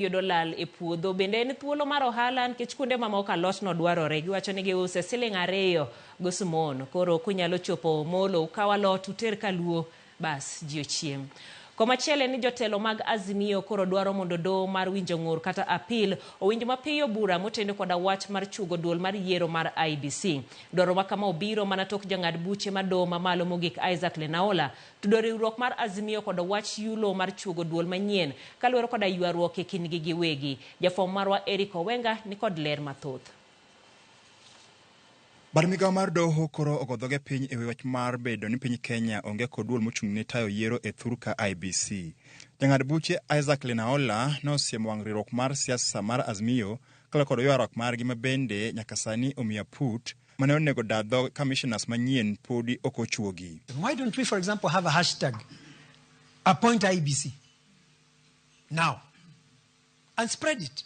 yudo lal e puodho. Bende en thuolo mar ohala nikech kuonde mamoko alot no dwarore. Giwacho ni giuse Sh2 gosimon. Koro kunyalo chopo molo ukaw alot uter kaluo bas ji ochiem. Komachielo ni jotelo mag Azimio koro dwaro mondo doho mar winjo ng'ur kata apil owinj mapiyo bura motende koda wach mar chugo duol mar yiero mar IEBC. Dwaro ma kama obiro mana tok jang'ad buche mar doho mamalo mogik Isaac Lenaola tudo riwruok mar Azimio koda wach yulo mar chugo duol manyien kaluwore koda ywaruok e kindgi giwegi. Jafwambo marwa Eric Owenga ni kod ler mathoth. Bar migawo mar doho koro ogodhoge piny e wach mar bedo ni piny Kenya onge kod duol mochung' ne tayo yiero e thur ka IEBC. Jang'ad buche Isaac Lenaola nosiemo wang' riwruok mar siasa mar Azimio kala kod ywaruok margi ma bende nyaka sani omiyo put mane onego dadho commissioners manyien podi ok ochuogi. Why don't we, for example, have a hashtag appoint IEBC now and spread it?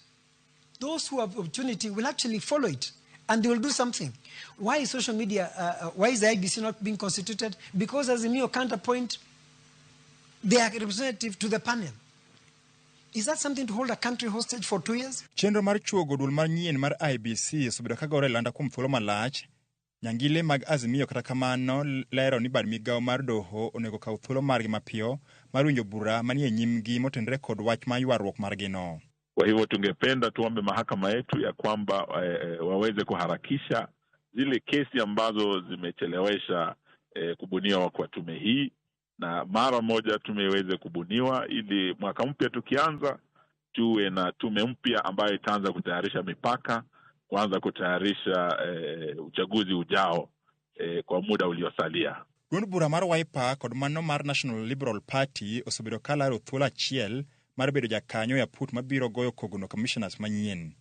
Those who have opportunity will actually follow it and they will do something. Why is social media, why is the IEBC not being constituted? Because Azimio can't appoint their representative to the panel. Is that something to hold a country hostage for 2 years? Chenro mar chuogo duol manyien mar IEBC osebedo ka gore landa kuom thuolo malach. Nyangile mag Azimio kata kamano lero ni bar migawo mar doho onego kaw thuolo margi mapiyo mar winjo bura manie nyimgi motenore kod wach ma ywaruok margi no. Kwa hivyo tungependa tuombe mahakama yetu ya kwamba waweze kuharakisha zile kesi ambazo zimechelewesha kubuniwa kwa tume hii, na mara moja tume iweze kubuniwa ili mwaka mpya tukianza tuwe na tume mpya ambayo itaanza kutayarisha mipaka, kuanza kutayarisha uchaguzi ujao kwa muda uliosalia. Duond bura mar Wiper kod mano mar National Liberal Party osebedo kalaro thuolo achiel mar bedo jakanyo ya put mabiro goyo kogono commissioners manyien.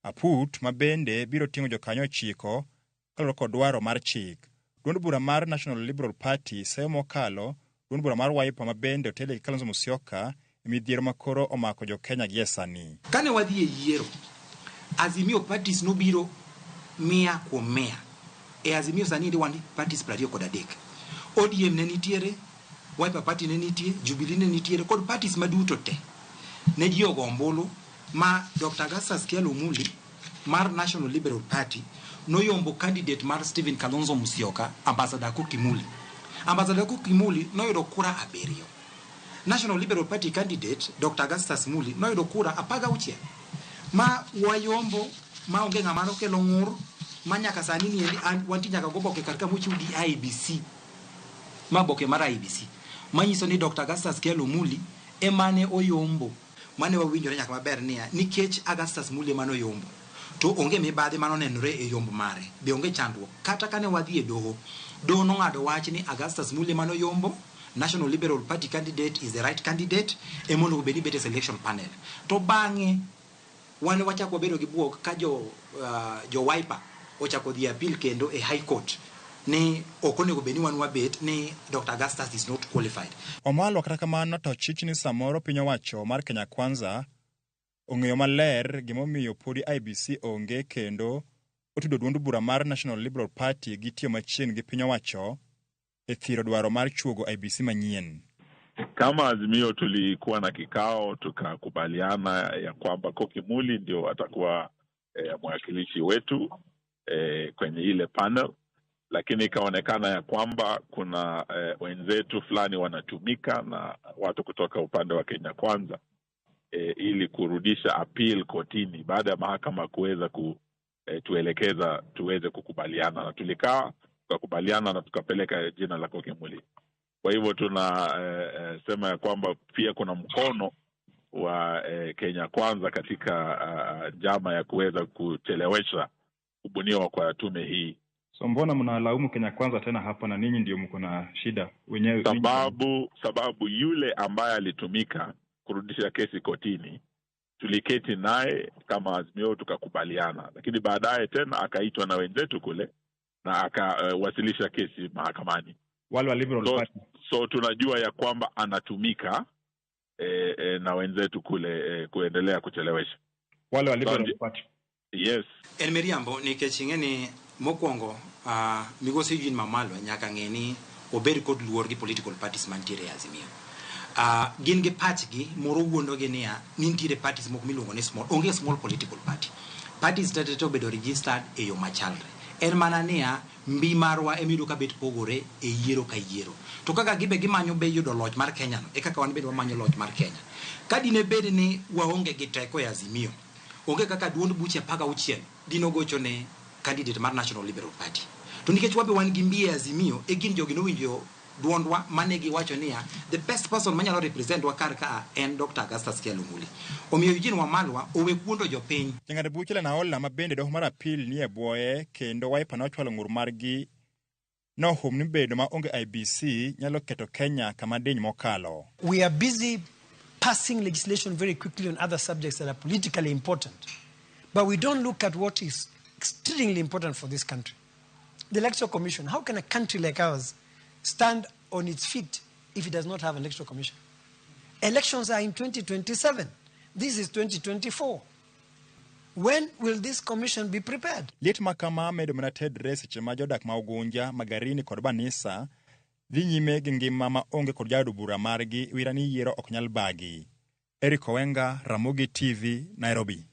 Aput mabende biro ting'o jokanyo 9 kaloro kod dwaro mar chik. Duond bura mar National Liberal Party seyo mokalo duond bura mar Wiper mabende otele Kalonzo Musyoka midhiero makoro omako jo Kenya gi sani. Kane wadhi e yiero, Azimio parties nobiro 100%. E Azimio sani ndi wan parties 23. ODM ne nitiere, Wiper party ne nitie, Jubilee ne nitiere kod parties maduto te. Ne ji ogombolo ma Dr. Augustus Kielo Muli mar National Liberal Party noyombo candidate mar Stephen Kalonzo Musyoka, Ambassador Kukimuli. Ambassador Kukimuli noyudo kura 7. National Liberal Party candidate Dr. Augustus Muli noyudo kura 16. Ma wayombo ma onge ng'amano kelo ng'ur ma nyaka sani ni wanti nyaka go boke karka mochudi IEBC. Ma boke mar IEBC. Manyiso ni Dr. Augustus Kielo Muli emane oyombo. Mane wawinjore nyaka maber niya nikech Augustus Muli emane oyombo. To onge mibadhi mano nenore e yombo mare. Be onge chandruok. Kata kane wadhi e doho nong'ado wach ni Augustus Muli emane oyombo. National Liberal Party candidate is the right candidate. Emono bedi bete selection panel. To bang'e wane wachako bedo gi buok ka jo Wiper ochako dhi appeal kendo e High Court ni okonego beni wan wabet ni Dr. Augustus is not qualified. Omalo kata kamano to chich ni samoro piny owacho mar Kenya Kwanza ong'eyo maler gimomiyo podi IEBC onge kendo otudo duond bura mar National Liberal Party gi tiyo machien gi piny owacho e thiro dwaro mar chuogo IEBC manyien. Kama Azimio tulikuwa na kikao tukakubaliana ya kwamba Kokimuli ndio atakuwa mwakilishi wetu kwenye ile panel, lakini ikaonekana ya kwamba kuna wenzetu fulani wanatumika na watu kutoka upande wa Kenya Kwanza ili kurudisha appeal kotini baada ya mahakama kuweza tuelekeza tuweze kukubaliana, na tulikaa tukakubaliana na tukapeleka jina la Kokimuli. Kwa hivyo tunasema ya kwamba pia kuna mkono wa Kenya Kwanza katika njama ya kuweza kuchelewesha kubuniwa kwa tume hii. So mbona mnalaumu Kenya Kwanza tena hapa na ninyi ndio mko na shida wenyewe? Sababu yule ambaye alitumika kurudisha kesi kotini tuliketi naye kama Azimio tukakubaliana, lakini baadaye tena akaitwa na wenzetu kule na akawasilisha kesi mahakamani. Wale wa Liberal Party. So tunajua ya kwamba anatumika na wenzetu kule kuendelea kuchelewesha. Wale wa Liberal Party. Yes. Meriambo ni kechingeni mokwongo migosi Eugene Wamalwa nyaka ng'eni obed kod luor gi political parties mantiere Azimio. gin gi pachgi moro wuondo gi niya nitiere parties moko miluongo ni onge small political party. Parties te obedo registered e yo machalre. En mana niya mbi marwa emiyudo ka bet pogore e yiero ka yiero. To kaka gibe gimanyo be yudo loch mar Kenya no, e kaka wan bende wamanyo loch mar Kenya. Ka dine bed ni waonge gi teko e Azimio, onge kaka duond buche 16 dino gocho ne candidate mar National Liberal Party. To nikech wabe wan gi mbi e Azimio, e gin jogi nowinjo duondwa mane giwacho niya the best person manyalo represent wa kar ka en Dr. Augustus Kialu Muli. Omiyo Eugene Wamalwa owe kuondo jopiny. Jang'ad buche Lenaola ma bende doho mar apil ni e bwoye kendo Wiper nochwalo ng'ur margi nohum ni bedo ma onge IBC nyalo keto Kenya kama diny mokalo. We are busy passing legislation very quickly on other subjects that are politically important. But we don't look at what is extremely important for this country. The Electoral Commission. How can a country like ours stand on its feet if it does not have an Electoral Commission? Elections are in 2027. This is 2024. When will this commission be prepared? Liet makama medo mana tedre seche ma jodak ma Ugunja, Magarini kod Banisa dhi nyime gi ngima ma onge kod jado bura margi wirani yiero ok nyal bagi. Eric Owenga, Ramogi TV, Nairobi.